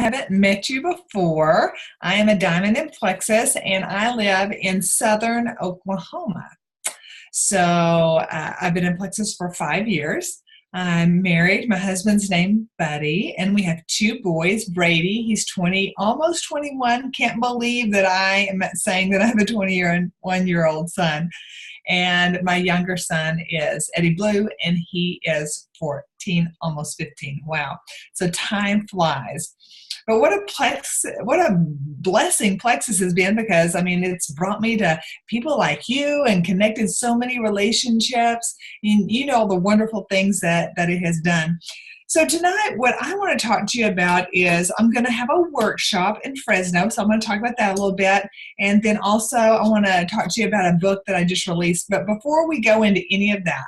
haven't met you before. I am a diamond in plexus, and I live in southern Oklahoma. So I've been in plexus for 5 years. I'm married. My husband's named Buddy, and we have 2 boys. Brady, he's 20, almost 21. Can't believe that I am saying that I have a 21-year-old son. And my younger son is Eddie Blue, and he is 14, almost 15. Wow. So time flies. But what a blessing Plexus has been, because, I mean, it's brought me to people like you and connected so many relationships. And you know all the wonderful things that it has done. So tonight, what I want to talk to you about is I'm going to have a workshop in Fresno. So I'm going to talk about that a little bit. And then also I want to talk to you about a book that I just released. But before we go into any of that,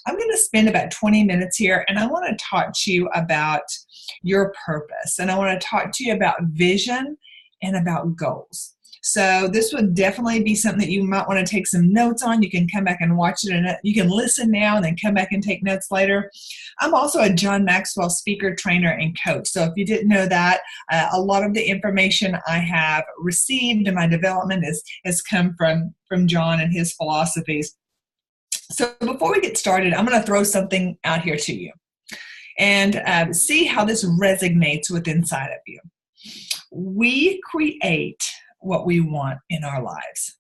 I'm going to spend about 20 minutes here, and I want to talk to you about your purpose. And I want to talk to you about vision and about goals. So this would definitely be something that you might want to take some notes on. You can come back and watch it, and you can listen now and then come back and take notes later. I'm also a John Maxwell speaker, trainer, and coach. So if you didn't know that, a lot of the information I have received in my development has come from John and his philosophies. So before we get started, I'm going to throw something out here to you and see how this resonates with inside of you. We create what we want in our lives.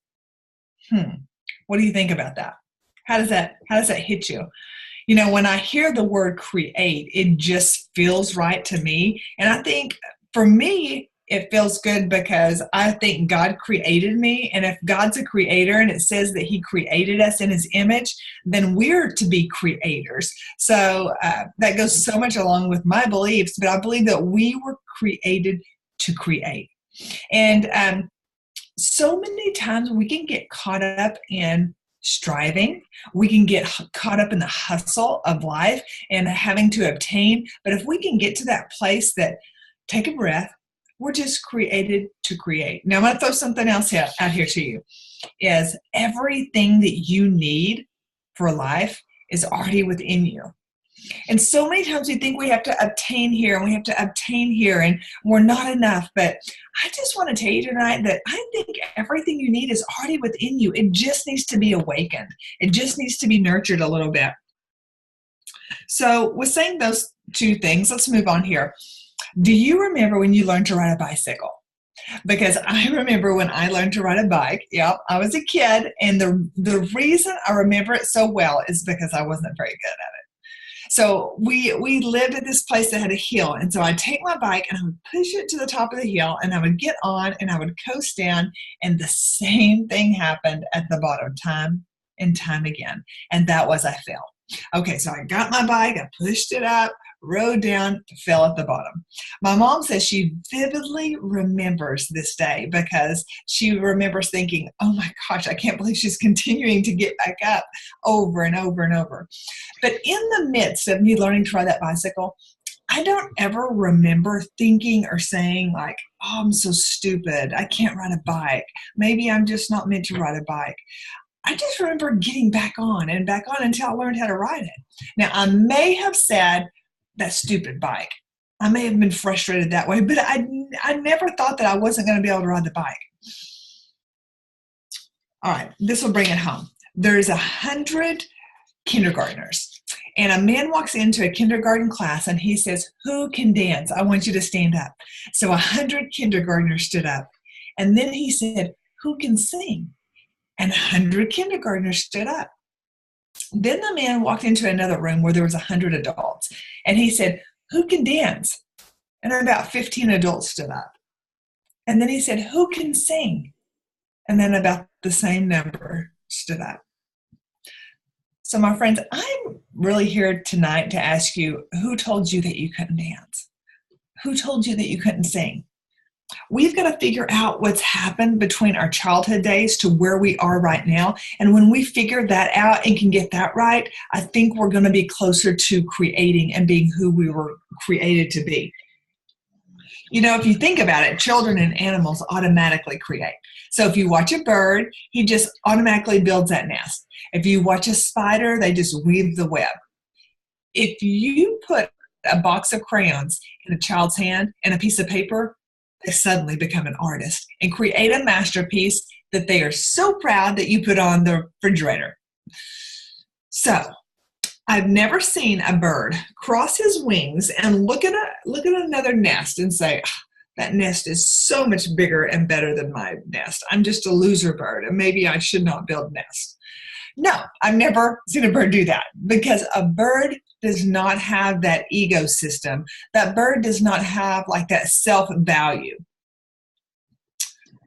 What do you think about that? How does that hit you? You know, when I hear the word create, it just feels right to me. And I think for me, it feels good because I think God created me. And if God's a creator and it says that he created us in his image, then we're to be creators. So that goes so much along with my beliefs, but I believe that we were created to create. And so many times we can get caught up in striving. We can get caught up in the hustle of life and having to obtain. But if we can get to that place that, take a breath, we're just created to create. Now I'm going to throw something else out here to you, is everything that you need for life is already within you. And so many times we think we have to obtain here and we have to obtain here and we're not enough. But I just want to tell you tonight that I think everything you need is already within you. It just needs to be awakened. It just needs to be nurtured a little bit. So with saying those 2 things, let's move on here. Do you remember when you learned to ride a bicycle? Because I remember when I learned to ride a bike. Yep, I was a kid, and the reason I remember it so well is because I wasn't very good at it. So we lived at this place that had a hill, and so I'd take my bike and I would push it to the top of the hill, and I would get on and I would coast down, and the same thing happened at the bottom time and time again, and that was I fell. Okay, so I got my bike, I pushed it up, rode down, fell at the bottom. My mom says she vividly remembers this day because she remembers thinking, oh my gosh, I can't believe she's continuing to get back up over and over and over. But in the midst of me learning to ride that bicycle, I don't ever remember thinking or saying like, oh, I'm so stupid. I can't ride a bike. Maybe I'm just not meant to ride a bike. I just remember getting back on until I learned how to ride it. Now, I may have said, that stupid bike. I may have been frustrated that way, but I never thought that I wasn't going to be able to ride the bike. All right, this will bring it home. There's 100 kindergartners, and a man walks into a kindergarten class, and he says, who can dance? I want you to stand up. So 100 kindergartners stood up, and then he said, who can sing? And 100 kindergartners stood up. Then the man walked into another room where there was 100 adults, and he said, who can dance? And about 15 adults stood up. And then he said, who can sing? And then about the same number stood up. So my friends, I'm really here tonight to ask you, who told you that you couldn't dance? Who told you that you couldn't sing? We've got to figure out what's happened between our childhood days to where we are right now. And when we figure that out and can get that right, I think we're going to be closer to creating and being who we were created to be. You know, if you think about it, children and animals automatically create. So if you watch a bird, he just automatically builds that nest. If you watch a spider, they just weave the web. If you put a box of crayons in a child's hand and a piece of paper, they suddenly become an artist and create a masterpiece that they are so proud that you put on the refrigerator. So I've never seen a bird cross his wings and look at another nest and say, that nest is so much bigger and better than my nest. I'm just a loser bird, and maybe I should not build nests. No, I've never seen a bird do that, because a bird does not have that ego system. That bird does not have like that self-value.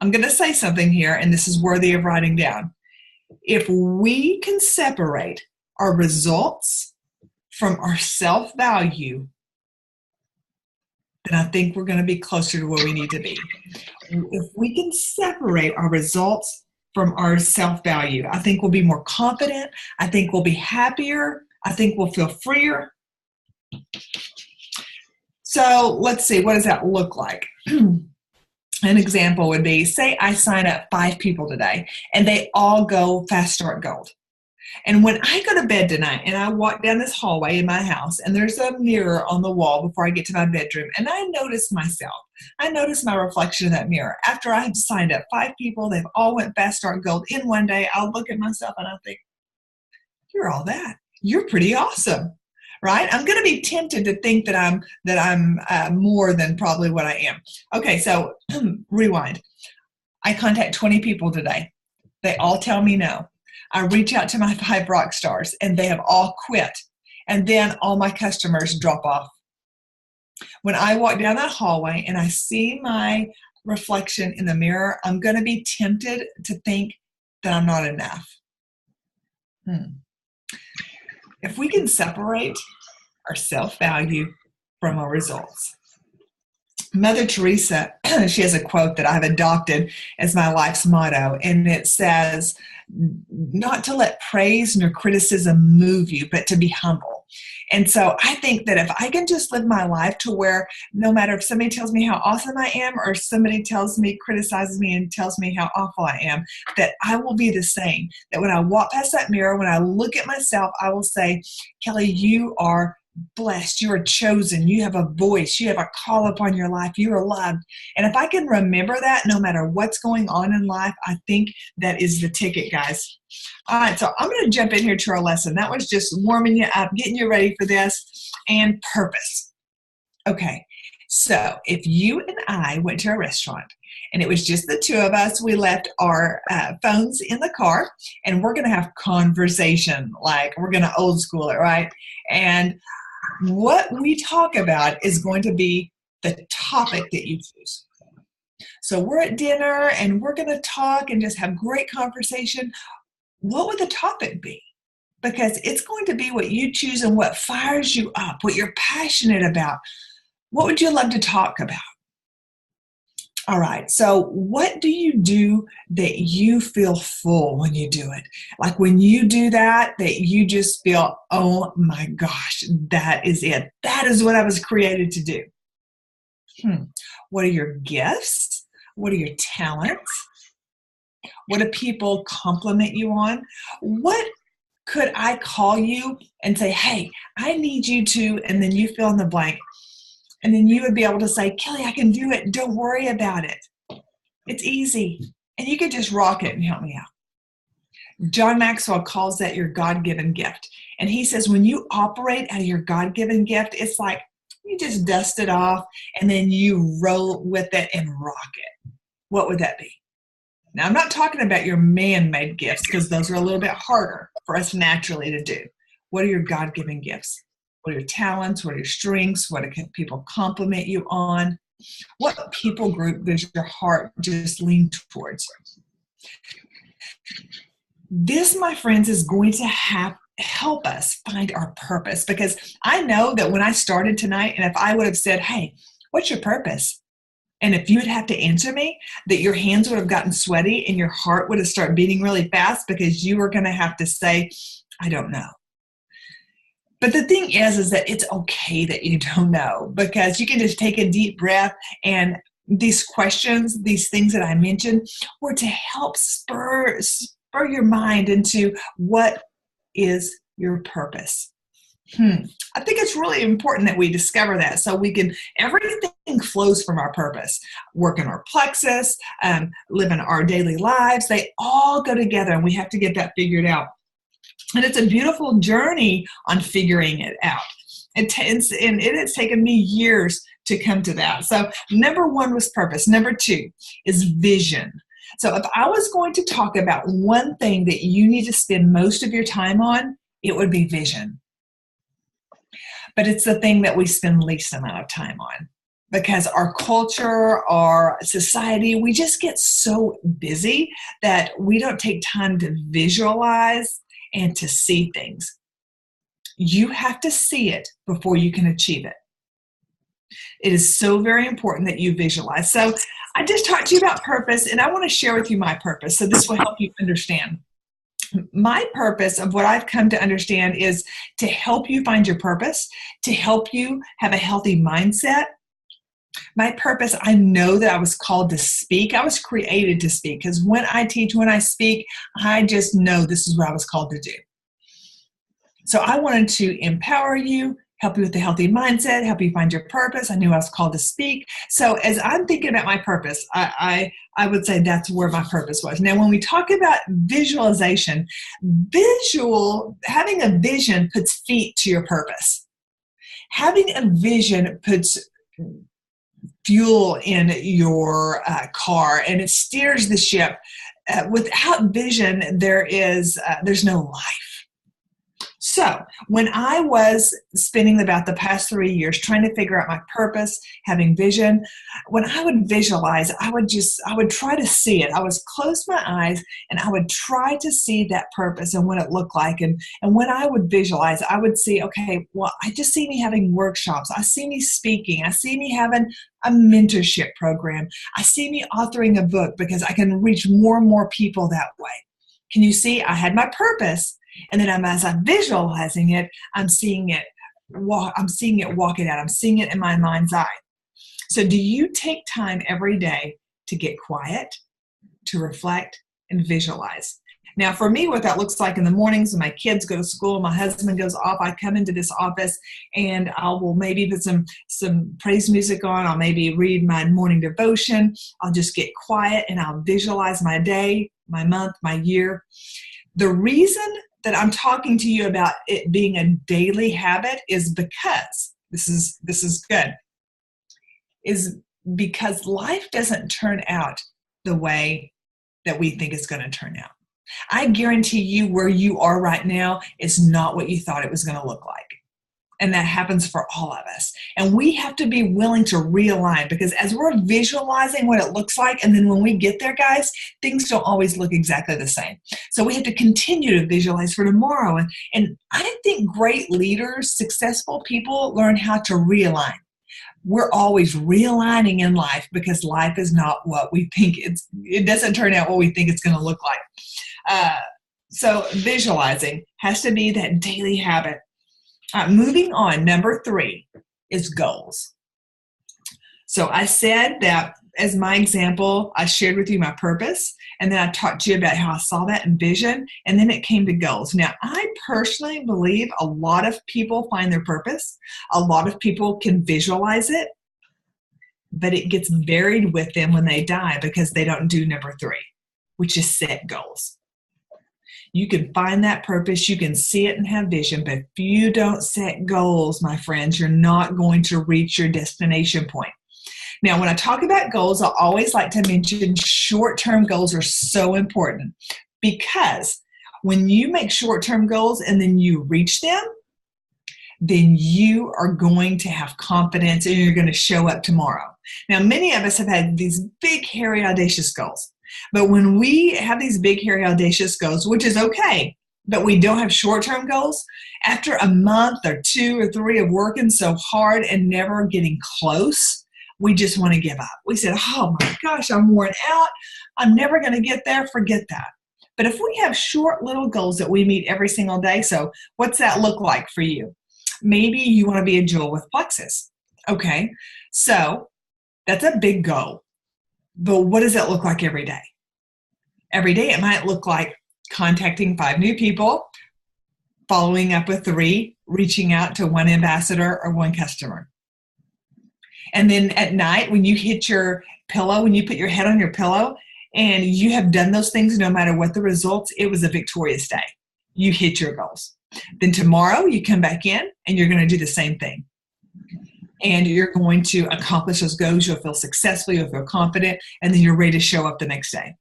I'm going to say something here, and this is worthy of writing down. If we can separate our results from our self-value, then I think we're going to be closer to where we need to be. If we can separate our results from our self-value, I think we'll be more confident. I think we'll be happier. I think we'll feel freer. So let's see, what does that look like? An example would be, say I sign up 5 people today and they all go Fast Start Gold. And when I go to bed tonight and I walk down this hallway in my house and there's a mirror on the wall before I get to my bedroom, and I notice myself, I notice my reflection in that mirror. After I have signed up 5 people, they've all went Fast Start Gold in one day, I'll look at myself and I'll think, you're all that. You're pretty awesome, right? I'm going to be tempted to think that I'm more than probably what I am. Okay, so rewind. I contact 20 people today. They all tell me no. I reach out to my 5 rock stars and they have all quit. And then all my customers drop off. When I walk down that hallway and I see my reflection in the mirror, I'm going to be tempted to think that I'm not enough. If we can separate our self-value from our results. Mother Teresa, she has a quote that I've adopted as my life's motto, and it says, not to let praise nor criticism move you, but to be humble. And so I think that if I can just live my life to where no matter if somebody tells me how awesome I am or somebody criticizes me and tells me how awful I am, that I will be the same. That when I walk past that mirror, when I look at myself, I will say, Kelly, you are blessed, you are chosen, you have a voice, you have a call upon your life, you are loved. And if I can remember that no matter what's going on in life, I think that is the ticket, guys. All right, so I'm going to jump in here to our lesson. That was just warming you up, getting you ready for this, and purpose. Okay, so if you and I went to a restaurant and it was just the 2 of us, we left our phones in the car and we're going to have conversation, like we're going to old school it, right? And what we talk about is going to be the topic that you choose. So we're at dinner and we're going to talk and just have great conversation. What would the topic be? Because it's going to be what you choose and what fires you up, what you're passionate about. What would you love to talk about? All right, so what do you do that you feel full when you do it? Like when you do that you just feel, oh my gosh, that is it. That is what I was created to do. What are your gifts? What are your talents? What do people compliment you on? What could I call you and say, hey, I need you to, and then you fill in the blank. And then you would be able to say, Kelly, I can do it. Don't worry about it. It's easy. And you could just rock it and help me out. John Maxwell calls that your God-given gift. And he says when you operate out of your God-given gift, it's like you just dust it off and then you roll with it and rock it. What would that be? Now, I'm not talking about your man-made gifts because those are a little bit harder for us naturally to do. What are your God-given gifts? What are your talents? What are your strengths? What can people compliment you on? What people group does your heart just lean towards? This, my friends, is going to help us find our purpose, because I know that when I started tonight, and if I would have said, hey, what's your purpose? And if you would have to answer me, that your hands would have gotten sweaty and your heart would have started beating really fast because you were going to have to say, I don't know. But the thing is that it's okay that you don't know, because you can just take a deep breath, and these questions, these things that I mentioned, were to help spur your mind into what is your purpose. I think it's really important that we discover that so we can, everything flows from our purpose. Work in our plexus, living our daily lives, they all go together, and we have to get that figured out. And it's a beautiful journey on figuring it out. And it has taken me years to come to that. So number one was purpose. Number two is vision. So if I was going to talk about one thing that you need to spend most of your time on, it would be vision. But it's the thing that we spend least amount of time on, because our culture, our society, we just get so busy that we don't take time to visualize and to see things. You have to see it before you can achieve it. It is so very important that you visualize. So I just talked to you about purpose, and I want to share with you my purpose, so this will help you understand. My purpose of what I've come to understand is to help you find your purpose, to help you have a healthy mindset. My purpose, I know that I was called to speak. I was created to speak, because when I teach, when I speak, I just know this is what I was called to do. So I wanted to empower you, help you with a healthy mindset, help you find your purpose. I knew I was called to speak. So as I'm thinking about my purpose, I would say that's where my purpose was. Now, when we talk about visualization, having a vision puts feet to your purpose. Having a vision puts fuel in your car, and it steers the ship. Without vision, there's no life. So when I was spending about the past 3 years trying to figure out my purpose, having vision, when I would visualize, I would try to see it. I would close my eyes and I would try to see that purpose and what it looked like. And when I would visualize, I would see, okay, well, I just see me having workshops. I see me speaking. I see me having a mentorship program. I see me authoring a book, because I can reach more and more people that way. Can you see? I had my purpose. And then as I'm visualizing it, I'm seeing it walk it out. I'm seeing it in my mind's eye. So do you take time every day to get quiet, to reflect, and visualize? Now, for me, what that looks like in the mornings when my kids go to school, my husband goes off, I come into this office and I will maybe put some praise music on. I'll maybe read my morning devotion. I'll just get quiet and I'll visualize my day, my month, my year. The reason that I'm talking to you about it being a daily habit is because, this is good, is because life doesn't turn out the way that we think it's going to turn out. I guarantee you where you are right now is not what you thought it was going to look like. And that happens for all of us. And we have to be willing to realign, because as we're visualizing what it looks like, and then when we get there, guys, things don't always look exactly the same. So we have to continue to visualize for tomorrow. And I think great leaders, successful people learn how to realign. We're always realigning in life, because life is not what we think it doesn't turn out what we think it's going to look like. So visualizing has to be that daily habit. Moving on, number 3 is goals. So I said that as my example, I shared with you my purpose, and then I talked to you about how I saw that in vision, and then it came to goals. Now, I personally believe a lot of people find their purpose. A lot of people can visualize it, but it gets buried with them when they die because they don't do number 3, which is set goals. You can find that purpose, you can see it and have vision, but if you don't set goals, my friends, you're not going to reach your destination point. Now, when I talk about goals, I always like to mention short-term goals are so important, because when you make short-term goals and then you reach them, then you are going to have confidence and you're going to show up tomorrow. Now, many of us have had these big, hairy, audacious goals. But when we have these big, hairy, audacious goals, which is okay, but we don't have short-term goals, after a month or 2 or 3 of working so hard and never getting close, we just want to give up. We said, oh my gosh, I'm worn out. I'm never going to get there. Forget that. But if we have short little goals that we meet every single day, so what's that look like for you? Maybe you want to be a jewel with plexus. Okay, so that's a big goal. But what does it look like every day? Every day it might look like contacting 5 new people, following up with 3 reaching out to one ambassador or one customer. And then at night, when you hit your pillow, when you put your head on your pillow and you have done those things, no matter what the results, it was a victorious day. You hit your goals. Then tomorrow you come back in and you're going to do the same thing. And you're going to accomplish those goals. You'll feel successful. You'll feel confident. And then you're ready to show up the next day.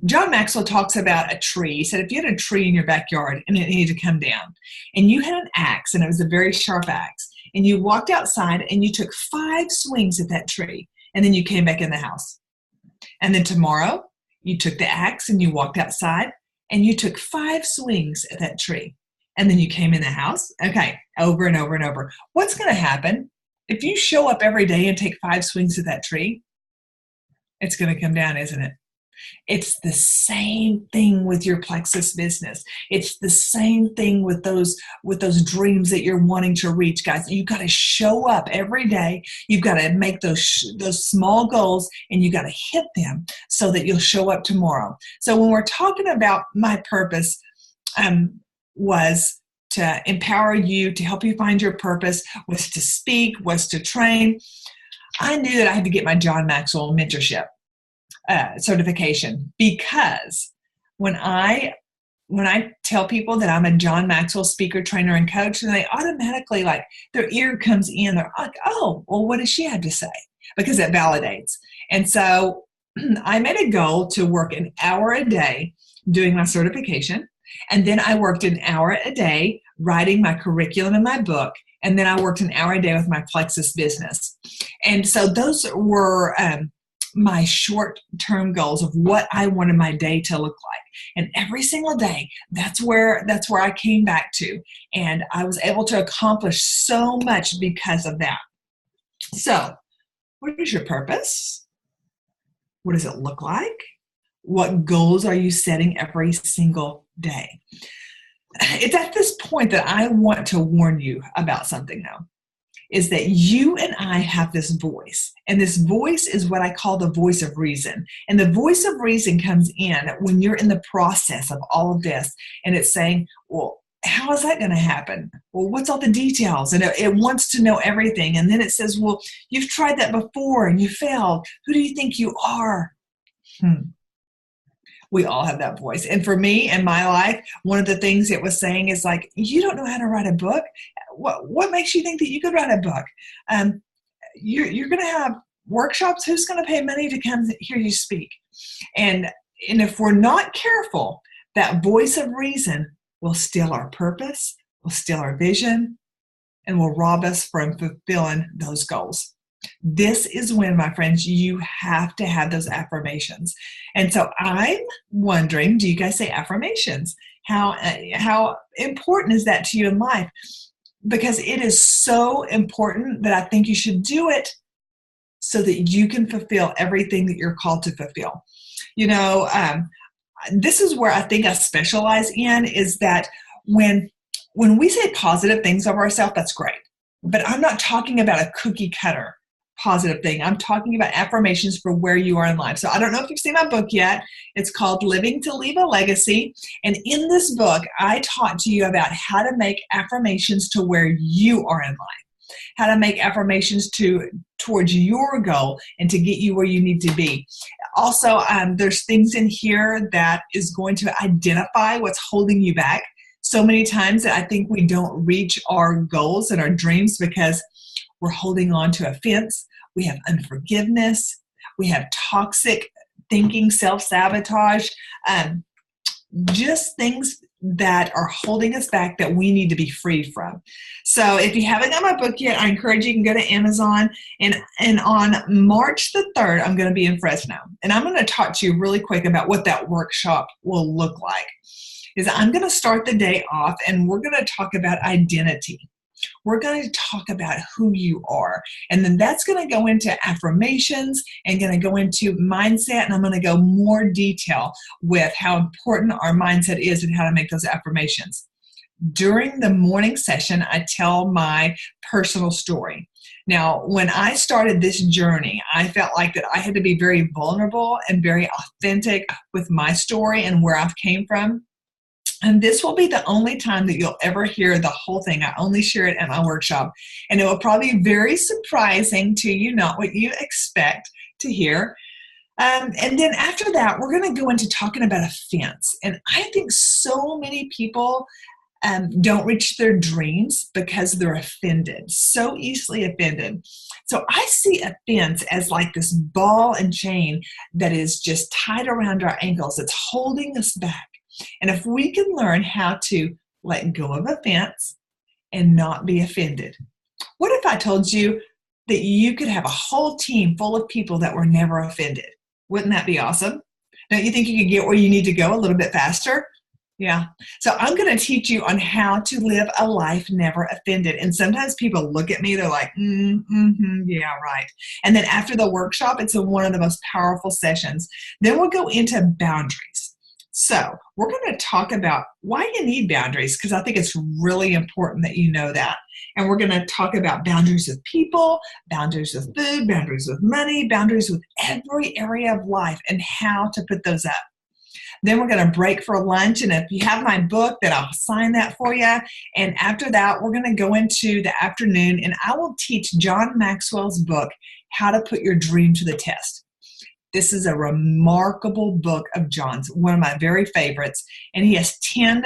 John Maxwell talks about a tree. He said if you had a tree in your backyard and it needed to come down, and you had an axe, and it was a very sharp axe, and you walked outside and you took 5 swings at that tree, and then you came back in the house. And then tomorrow, you took the axe and you walked outside and you took 5 swings at that tree, and then you came in the house. Okay, over and over and over. What's going to happen if you show up every day and take 5 swings at that tree? It's going to come down, isn't it? It's the same thing with your Plexus business. It's the same thing with those dreams that you're wanting to reach, guys. You've got to show up every day. You've got to make those small goals, and you got to hit them so that you'll show up tomorrow. So when we're talking about my purpose, was to empower you, to help you find your purpose, was to speak, was to train. I knew that I had to get my John Maxwell mentorship certification, because when I tell people that I'm a John Maxwell speaker, trainer, and coach, and they automatically, like, their ear comes in, they're like, oh, well, what does she have to say? Because it validates. And so I made a goal to work an hour a day doing my certification. And then I worked an hour a day writing my curriculum in my book. And then I worked an hour a day with my Plexus business. And so those were my short-term goals of what I wanted my day to look like. And every single day, that's where I came back to. And I was able to accomplish so much because of that. So, what is your purpose? What does it look like? What goals are you setting every single day? It's at this point that I want to warn you about something now. Is that you and I have this voice, and this voice is what I call the voice of reason. And the voice of reason comes in when you're in the process of all of this, and it's saying, well, how is that going to happen? Well, what's all the details? And it wants to know everything. And then it says, well, you've tried that before and you failed. Who do you think you are? We all have that voice. And for me in my life, one of the things it was saying is like, you don't know how to write a book. What makes you think that you could write a book? You're going to have workshops. Who's going to pay money to come hear you speak? And if we're not careful, that voice of reason will steal our purpose, will steal our vision, and will rob us from fulfilling those goals. This is when, my friends, you have to have those affirmations. And so I'm wondering, do you guys say affirmations? How important is that to you in life? Because it is so important that I think you should do it so that you can fulfill everything that you're called to fulfill. You know, this is where I think I specialize in, is that when we say positive things of ourselves, that's great. But I'm not talking about a cookie cutter positive thing. I'm talking about affirmations for where you are in life. So I don't know if you've seen my book yet. It's called Living to Leave a Legacy. And in this book, I talk to you about how to make affirmations to where you are in life, how to make affirmations towards your goal and to get you where you need to be. Also, there's things in here that is going to identify what's holding you back. So many times that I think we don't reach our goals and our dreams because we're holding on to offense. We have unforgiveness. We have toxic thinking, self-sabotage, just things that are holding us back that we need to be free from. So if you haven't got my book yet, I encourage you can go to Amazon. And on March the 3rd, I'm going to be in Fresno. And I'm going to talk to you really quick about what that workshop will look like. I'm going to start the day off, and we're going to talk about identity. We're going to talk about who you are. And then that's going to go into affirmations and going to go into mindset. And I'm going to go more detail with how important our mindset is and how to make those affirmations. During the morning session, I tell my personal story. Now, when I started this journey, I felt like that I had to be very vulnerable and very authentic with my story and where I've came from. And this will be the only time that you'll ever hear the whole thing. I only share it at my workshop. And it will probably be very surprising to you, not what you expect to hear. And then after that, we're going to go into talking about offense. And I think so many people don't reach their dreams because they're offended, so easily offended. So I see offense as like this ball and chain that is just tied around our ankles. It's holding us back. And if we can learn how to let go of offense and not be offended, what if I told you that you could have a whole team full of people that were never offended? Wouldn't that be awesome? Don't you think you could get where you need to go a little bit faster? Yeah. So I'm going to teach you on how to live a life never offended. And sometimes people look at me, they're like, yeah, right. And then after the workshop, it's one of the most powerful sessions. Then we'll go into boundaries. So we're going to talk about why you need boundaries, because I think it's really important that you know that. And we're going to talk about boundaries with people, boundaries with food, boundaries with money, boundaries with every area of life, and how to put those up. Then we're going to break for lunch. And if you have my book, then I'll sign that for you. And after that, we're going to go into the afternoon, and I will teach John Maxwell's book, How to Put Your Dream to the Test. This is a remarkable book of John's, one of my very favorites. And he has 10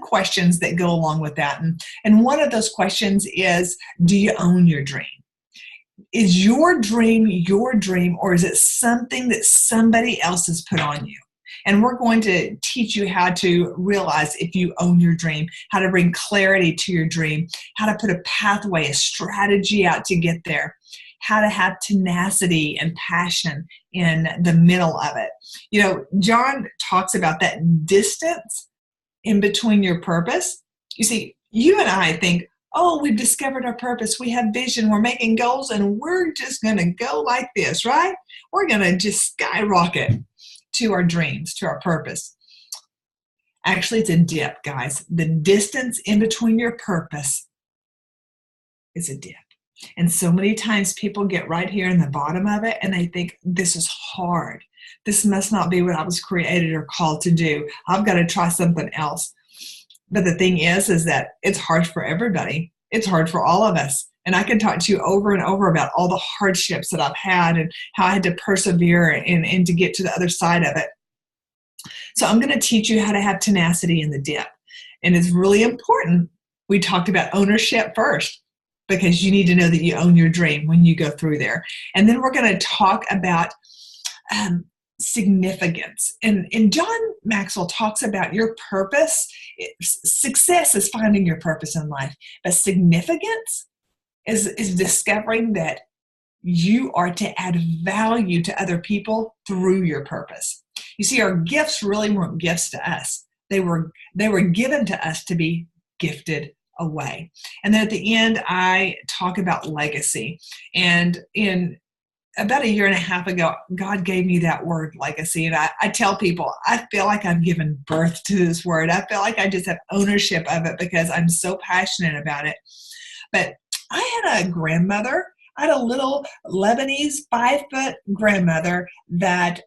questions that go along with that. And one of those questions is, do you own your dream? Is your dream, or is it something that somebody else has put on you? And we're going to teach you how to realize if you own your dream, how to bring clarity to your dream, how to put a pathway, a strategy out to get there, how to have tenacity and passion in the middle of it. You know, John talks about that distance in between your purpose. You see, you and I think, oh, we've discovered our purpose, we have vision, we're making goals, and we're just going to go like this, right? We're going to just skyrocket to our dreams, to our purpose. Actually, it's a dip, guys. The distance in between your purpose is a dip. And so many times people get right here in the bottom of it and they think, this is hard. This must not be what I was created or called to do. I've got to try something else. But the thing is that it's hard for everybody. It's hard for all of us. And I can talk to you over and over about all the hardships that I've had and how I had to persevere and to get to the other side of it. So I'm going to teach you how to have tenacity in the dip. And it's really important. We talked about ownership first, because you need to know that you own your dream when you go through there. And then we're going to talk about significance. And John Maxwell talks about your purpose. Success is finding your purpose in life, but significance is discovering that you are to add value to other people through your purpose. You see, our gifts really weren't gifts to us. They were given to us to be gifted away. And then at the end, I talk about legacy. And in about 1.5 years ago, God gave me that word legacy. And I tell people, I feel like I've given birth to this word. I feel like I just have ownership of it because I'm so passionate about it. But I had a grandmother. I had a little Lebanese 5-foot grandmother that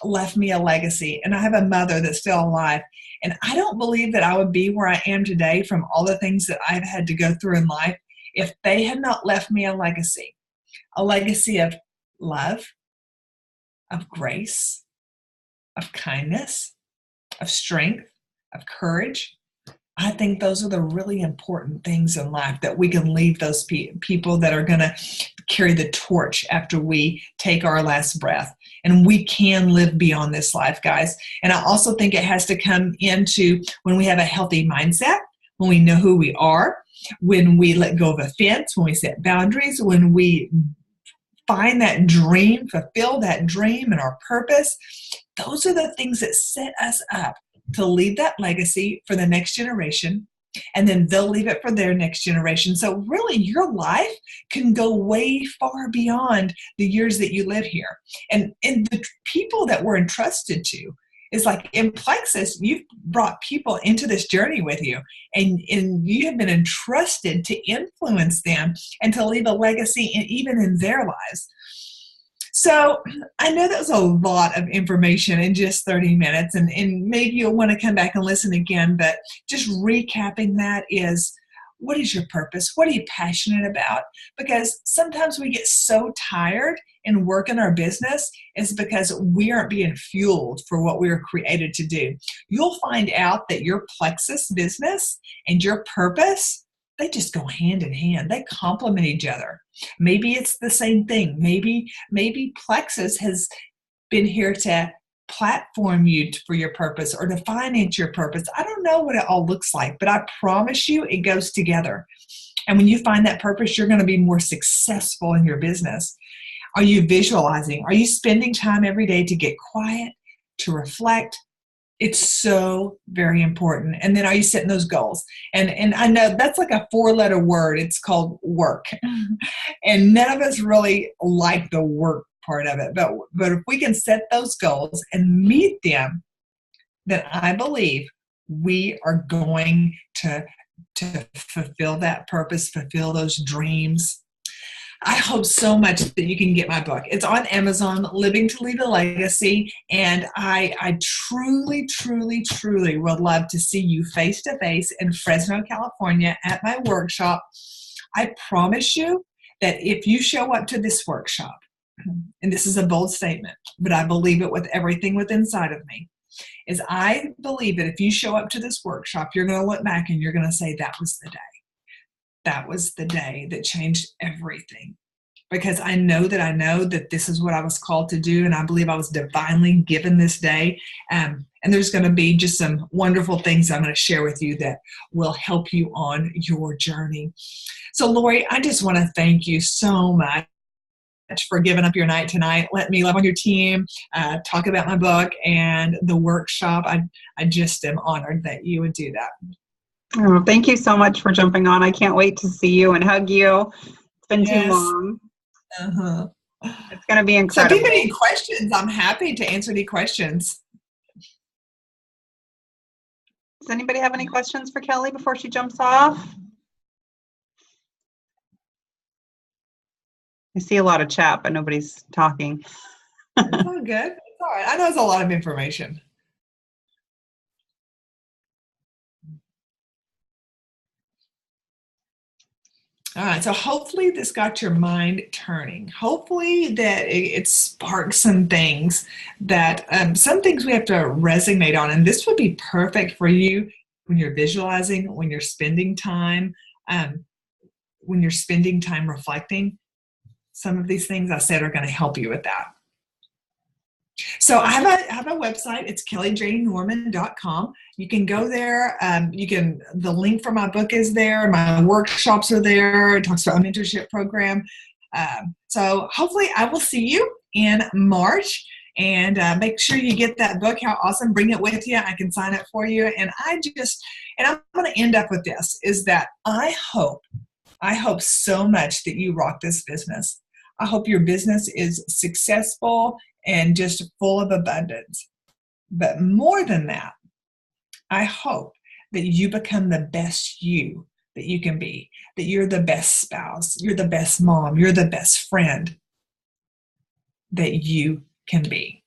left me a legacy. And I have a mother that's still alive. And I don't believe that I would be where I am today from all the things that I've had to go through in life if they had not left me a legacy of love, of grace, of kindness, of strength, of courage. I think those are the really important things in life that we can leave those people that are going to carry the torch after we take our last breath. And we can live beyond this life, guys. And I also think it has to come into when we have a healthy mindset, when we know who we are, when we let go of offense, when we set boundaries, when we find that dream, fulfill that dream and our purpose. Those are the things that set us up to leave that legacy for the next generation, and then they'll leave it for their next generation. So really, your life can go way far beyond the years that you live here. And the people that we're entrusted to is like in Plexus, you've brought people into this journey with you, and you have been entrusted to influence them and to leave a legacy even in their lives. So I know that was a lot of information in just 30 minutes, and maybe you'll want to come back and listen again, but just recapping that is, what is your purpose? What are you passionate about? Because sometimes we get so tired in working our business is because we aren't being fueled for what we were created to do. You'll find out that your Plexus business and your purpose, they just go hand in hand. They complement each other. Maybe it's the same thing. Maybe Plexus has been here to platform you for your purpose or to finance your purpose. I don't know what it all looks like, but I promise you it goes together. And when you find that purpose, you're going to be more successful in your business. Are you visualizing? Are you spending time every day to get quiet, to reflect? It's so very important. And then are you setting those goals? And I know that's like a 4-letter word. It's called work. And none of us really like the work part of it. But if we can set those goals and meet them, then I believe we are going to fulfill that purpose, fulfill those dreams. I hope so much that you can get my book. It's on Amazon, Living to Leave a Legacy, and I truly, truly, truly would love to see you face-to-face in Fresno, California at my workshop. I promise you that if you show up to this workshop, and this is a bold statement, but I believe it with everything within inside of me, is I believe that if you show up to this workshop, you're going to look back and you're going to say, that was the day. That was the day that changed everything. Because I know that this is what I was called to do, and I believe I was divinely given this day. And there's going to be just some wonderful things I'm going to share with you that will help you on your journey. So, Lori, I just want to thank you so much for giving up your night tonight. Let me love on your team, talk about my book and the workshop. I just am honored that you would do that. Oh, thank you so much for jumping on. I can't wait to see you and hug you. It's been too long. Uh-huh. It's going to be incredible. So if you have any questions, I'm happy to answer any questions. Does anybody have any questions for Kelly before she jumps off? I see a lot of chat, but nobody's talking. It's all good. It's all right. I know it's a lot of information. All right, so hopefully this got your mind turning. Hopefully that it sparks some things that, some things we have to resonate on. And this would be perfect for you when you're visualizing, when you're spending time reflecting. Some of these things I said are going to help you with that. So I have a website. It's kellyjnorman.com. You can go there. The link for my book is there. My workshops are there. It talks about a mentorship program. So hopefully I will see you in March, and make sure you get that book. How awesome. Bring it with you. I can sign it for you. And I'm going to end up with this, is that I hope so much that you rock this business. I hope your business is successful and just full of abundance. But more than that, I hope that you become the best you that you can be, that you're the best spouse, you're the best mom, you're the best friend that you can be.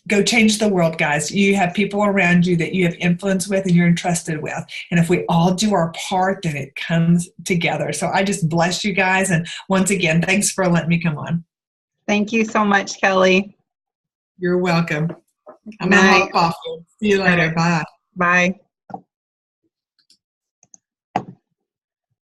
Go change the world, guys. You have people around you that you have influence with and you're entrusted with. And if we all do our part, then it comes together. So I just bless you guys. And once again, thanks for letting me come on. Thank you so much, Kelly. You're welcome. I'm going to hop off. See you later. Bye. Bye.